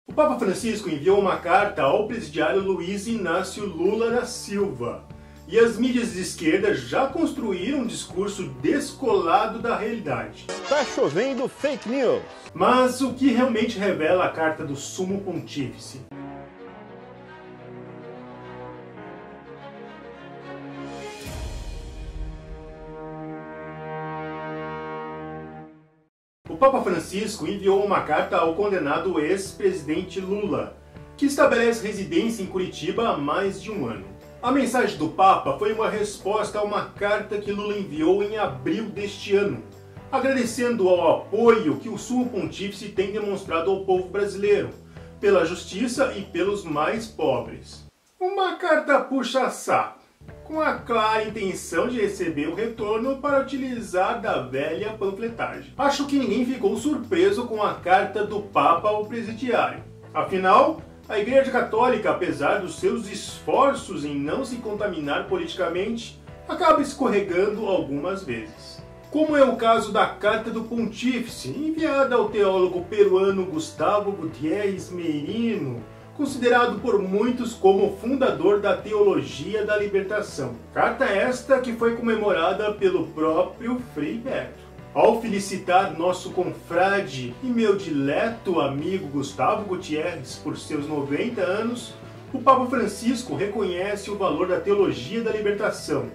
O Papa Francisco enviou uma carta ao presidiário Luiz Inácio Lula da Silva. E as mídias de esquerda já construíram um discurso descolado da realidade. Tá chovendo fake news. Mas o que realmente revela a carta do Sumo Pontífice? O Papa Francisco enviou uma carta ao condenado ex-presidente Lula, que estabelece residência em Curitiba há mais de um ano. A mensagem do Papa foi uma resposta a uma carta que Lula enviou em abril deste ano, agradecendo ao apoio que o Sumo Pontífice tem demonstrado ao povo brasileiro, pela justiça e pelos mais pobres. Uma carta puxa-saco, com a clara intenção de receber o retorno para utilizar da velha panfletagem. Acho que ninguém ficou surpreso com a carta do Papa ao presidiário. Afinal, a Igreja Católica, apesar dos seus esforços em não se contaminar politicamente, acaba escorregando algumas vezes. Como é o caso da Carta do Pontífice, enviada ao teólogo peruano Gustavo Gutiérrez Merino, considerado por muitos como fundador da Teologia da Libertação. Carta esta que foi comemorada pelo próprio Frei Beto. Ao felicitar nosso confrade e meu dileto amigo Gustavo Gutiérrez por seus 90 anos, o Papa Francisco reconhece o valor da Teologia da Libertação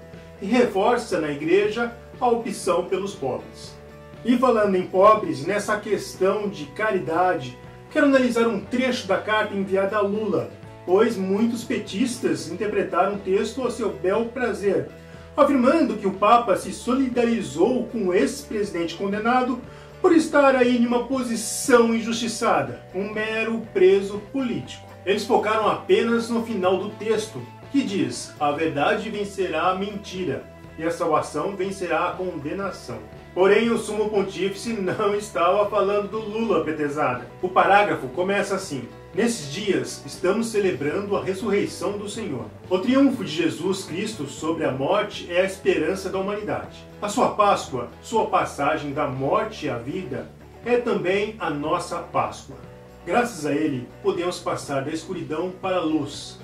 e reforça na Igreja a opção pelos pobres. E falando em pobres, nessa questão de caridade, quero analisar um trecho da carta enviada a Lula, pois muitos petistas interpretaram o texto a seu bel prazer, afirmando que o Papa se solidarizou com o ex-presidente condenado por estar aí em uma posição injustiçada, um mero preso político. Eles focaram apenas no final do texto, que diz: a verdade vencerá a mentira, e a salvação vencerá a condenação. Porém, o Sumo Pontífice não estava falando do Lula, petezada. O parágrafo começa assim: nesses dias, estamos celebrando a ressurreição do Senhor. O triunfo de Jesus Cristo sobre a morte é a esperança da humanidade. A sua Páscoa, sua passagem da morte à vida, é também a nossa Páscoa. Graças a ele, podemos passar da escuridão para a luz,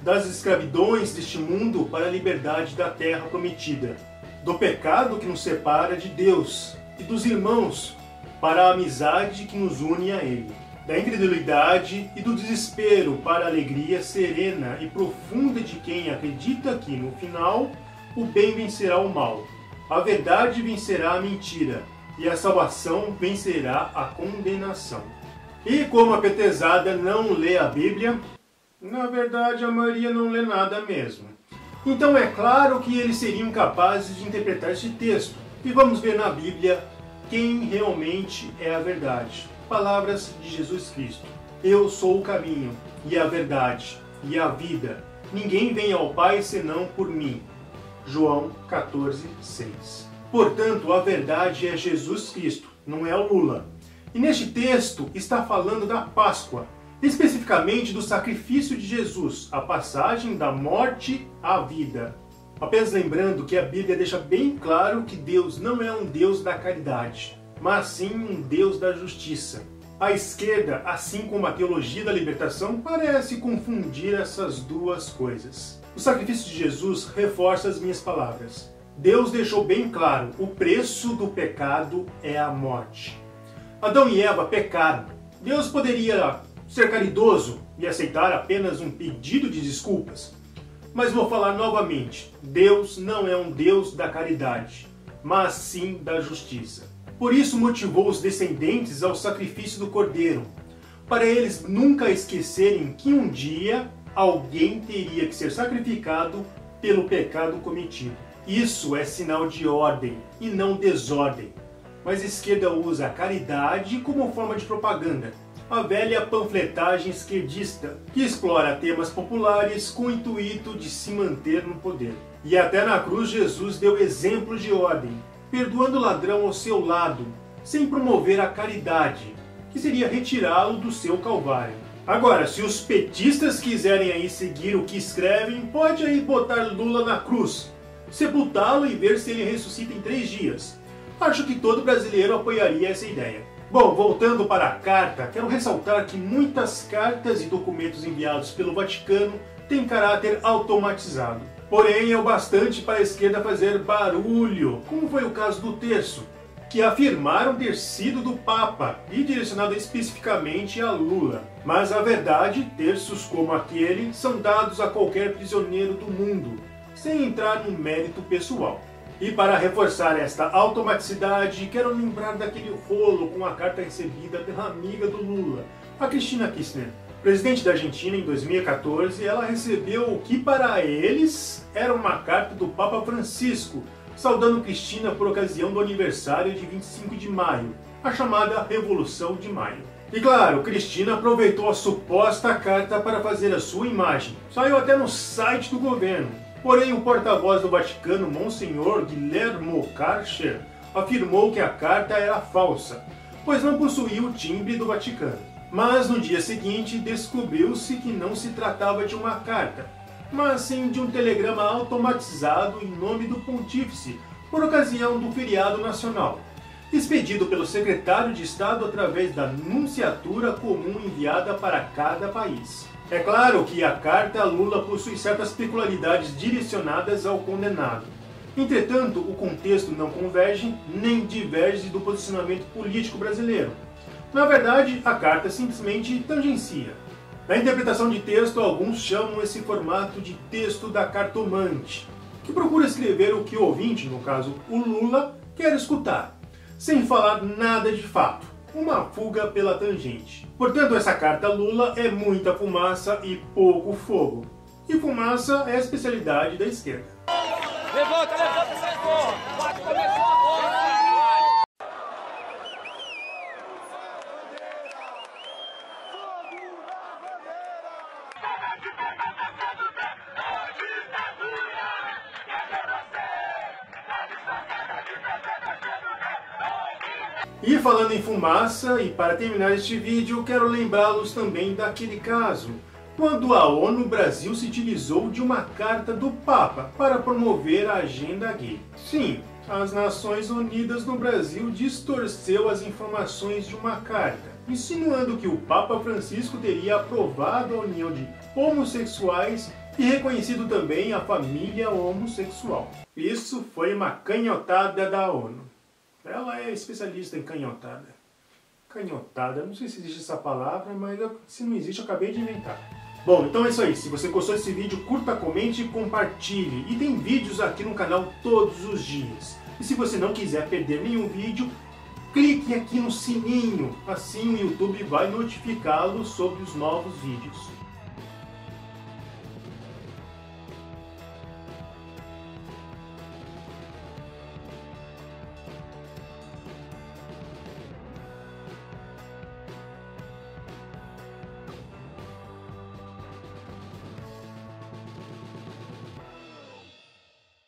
das escravidões deste mundo para a liberdade da terra prometida, do pecado que nos separa de Deus e dos irmãos para a amizade que nos une a ele, da incredulidade e do desespero para a alegria serena e profunda de quem acredita que, no final, o bem vencerá o mal, a verdade vencerá a mentira e a salvação vencerá a condenação. E como a petezada não lê a Bíblia, na verdade a maioria não lê nada mesmo. Então é claro que eles seriam capazes de interpretar este texto. E vamos ver na Bíblia quem realmente é a verdade. Palavras de Jesus Cristo: eu sou o caminho, e a verdade, e a vida. Ninguém vem ao Pai senão por mim. João 14:6. Portanto, a verdade é Jesus Cristo, não é o Lula. E neste texto está falando da Páscoa, especificamente do sacrifício de Jesus, a passagem da morte à vida. Apenas lembrando que a Bíblia deixa bem claro que Deus não é um Deus da caridade, mas sim um Deus da justiça. A esquerda, assim como a teologia da libertação, parece confundir essas duas coisas. O sacrifício de Jesus reforça as minhas palavras. Deus deixou bem claro: o preço do pecado é a morte. Adão e Eva pecaram. Deus poderia ser caridoso e aceitar apenas um pedido de desculpas. Mas vou falar novamente: Deus não é um Deus da caridade, mas sim da justiça. Por isso motivou os descendentes ao sacrifício do Cordeiro, para eles nunca esquecerem que um dia alguém teria que ser sacrificado pelo pecado cometido. Isso é sinal de ordem e não desordem. Mas a esquerda usa a caridade como forma de propaganda. A velha panfletagem esquerdista, que explora temas populares com o intuito de se manter no poder. E até na cruz Jesus deu exemplo de ordem, perdoando o ladrão ao seu lado, sem promover a caridade, que seria retirá-lo do seu calvário. Agora, se os petistas quiserem aí seguir o que escrevem, pode aí botar Lula na cruz, sepultá-lo e ver se ele ressuscita em 3 dias. Acho que todo brasileiro apoiaria essa ideia. Bom, voltando para a carta, quero ressaltar que muitas cartas e documentos enviados pelo Vaticano têm caráter automatizado. Porém, é o bastante para a esquerda fazer barulho, como foi o caso do terço, que afirmaram ter sido do Papa e direcionado especificamente a Lula. Mas a verdade, terços como aquele são dados a qualquer prisioneiro do mundo, sem entrar no mérito pessoal. E para reforçar esta automaticidade, quero lembrar daquele rolo com a carta recebida pela amiga do Lula, a Cristina Kirchner. Presidente da Argentina em 2014, ela recebeu o que para eles era uma carta do Papa Francisco, saudando Cristina por ocasião do aniversário de 25 de maio, a chamada Revolução de Maio. E claro, Cristina aproveitou a suposta carta para fazer a sua imagem. Saiu até no site do governo. Porém, o porta-voz do Vaticano, Monsenhor Guillermo Karcher, afirmou que a carta era falsa, pois não possuía o timbre do Vaticano. Mas no dia seguinte descobriu-se que não se tratava de uma carta, mas sim de um telegrama automatizado em nome do Pontífice, por ocasião do feriado nacional, expedido pelo secretário de Estado através da nunciatura comum enviada para cada país. É claro que a carta Lula possui certas peculiaridades direcionadas ao condenado. Entretanto, o contexto não converge nem diverge do posicionamento político brasileiro. Na verdade, a carta simplesmente tangencia. Na interpretação de texto, alguns chamam esse formato de texto da cartomante, que procura escrever o que o ouvinte, no caso o Lula, quer escutar, sem falar nada de fato, uma fuga pela tangente. Portanto, essa carta Lula é muita fumaça e pouco fogo. E fumaça é a especialidade da esquerda. Levanta essa porra! Pode começar agora! E falando em fumaça, e para terminar este vídeo, quero lembrá-los também daquele caso, quando a ONU Brasil se utilizou de uma carta do Papa para promover a agenda gay. Sim, as Nações Unidas no Brasil distorceu as informações de uma carta, insinuando que o Papa Francisco teria aprovado a união de homossexuais e reconhecido também a família homossexual. Isso foi uma canhotada da ONU. Ela é especialista em canhotada. Canhotada, não sei se existe essa palavra, mas se não existe eu acabei de inventar. Bom, então é isso aí. Se você gostou desse vídeo, curta, comente e compartilhe. E tem vídeos aqui no canal todos os dias. E se você não quiser perder nenhum vídeo, clique aqui no sininho. Assim o YouTube vai notificá-lo sobre os novos vídeos.